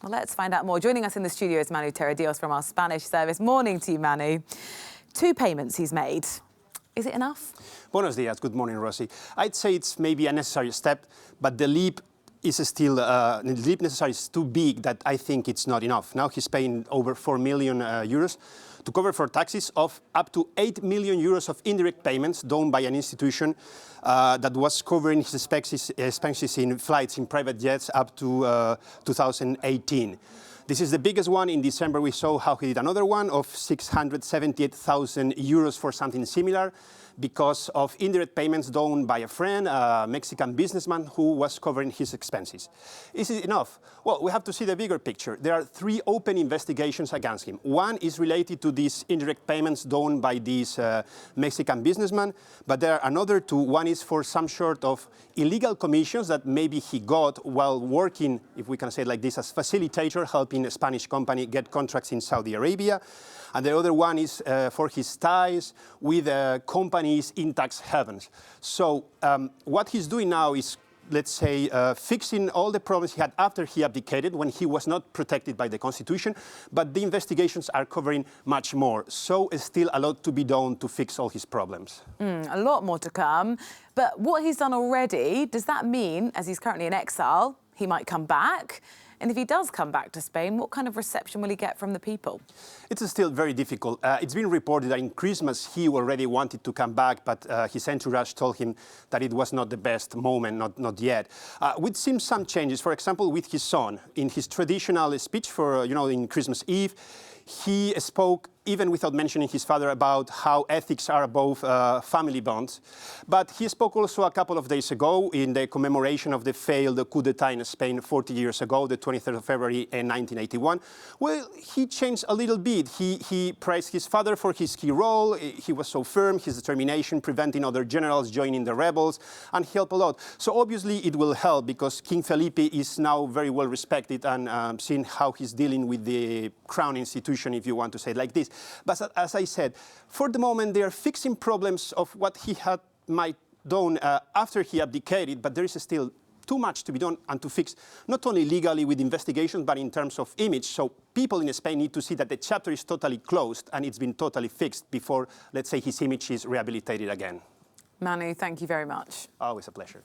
Well, let's find out more. Joining us in the studio is Manu Terradios from our Spanish service. Morning to you, Manu. 2 payments he's made. Is it enough? Buenos dias. Good morning, Rosie. I'd say it's maybe a necessary step, but the leap is still necessary is too big that I think it's not enough. Now he's paying over 4 million euros to cover for taxes of up to 8 million euros of indirect payments done by an institution that was covering his expenses in flights in private jets up to 2018. This is the biggest one. In December, we saw how he did another one of 678,000 euros for something similar because of indirect payments done by a friend, a Mexican businessman who was covering his expenses. Is it enough? Well, we have to see the bigger picture. There are 3 open investigations against him. One is related to these indirect payments done by this Mexican businessman, but there are another 2. One is for some sort of illegal commissions that maybe he got while working, if we can say it like this, as facilitator, helping a Spanish company get contracts in Saudi Arabia. And the other one is for his ties with companies in tax havens. So what he's doing now is, let's say, fixing all the problems he had after he abdicated, when he was not protected by the Constitution, but the investigations are covering much more. So it's still a lot to be done to fix all his problems. A lot more to come. But what he's done already, does that mean, as he's currently in exile, he might come back? And if he does come back to Spain, what kind of reception will he get from the people? It's still very difficult. It's been reported that in Christmas he already wanted to come back, but his entourage told him that it was not the best moment, not yet. We've seen some changes, for example, with his son. In his traditional speech for, in Christmas Eve, he spoke, even without mentioning his father, about how ethics are above family bonds. But he spoke also a couple of days ago in the commemoration of the failed coup d'etat in Spain 40 years ago, the 23rd of February in 1981. Well, he changed a little bit. He praised his father for his key role. He was so firm, his determination, preventing other generals joining the rebels, and he helped a lot. So obviously it will help because King Felipe is now very well respected and seeing how he's dealing with the crown institution, if you want to say it like this. But as I said, for the moment, they are fixing problems of what he might done after he abdicated, but there is still too much to be done and to fix, not only legally with investigations, but in terms of image. So people in Spain need to see that the chapter is totally closed and it's been totally fixed before, let's say, his image is rehabilitated again. Manu, thank you very much. Always a pleasure.